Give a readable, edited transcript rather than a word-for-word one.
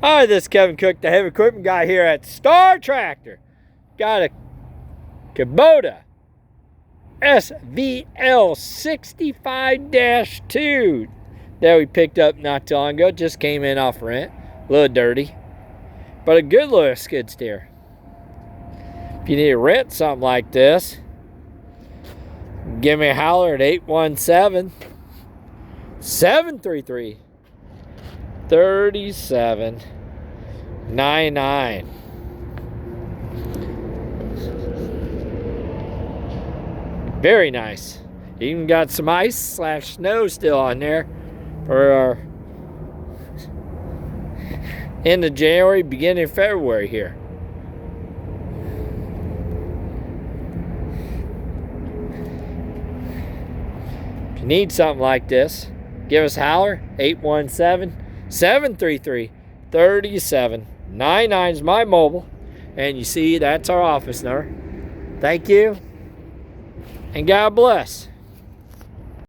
Hi, this is Kevin Cook, the heavy equipment guy here at Star Tractor. Got a Kubota SVL65-2 that we picked up not too long ago. Just came in off rent. A little dirty, but a good little skid steer. If you need to rent something like this, give me a holler at 817-733-3799. Very nice. Even got some ice/snow still on there for our end of January, beginning of February here. If you need something like this, give us a holler. 817-733-3799 is my mobile. And you see, that's our office number. Thank you. And God bless.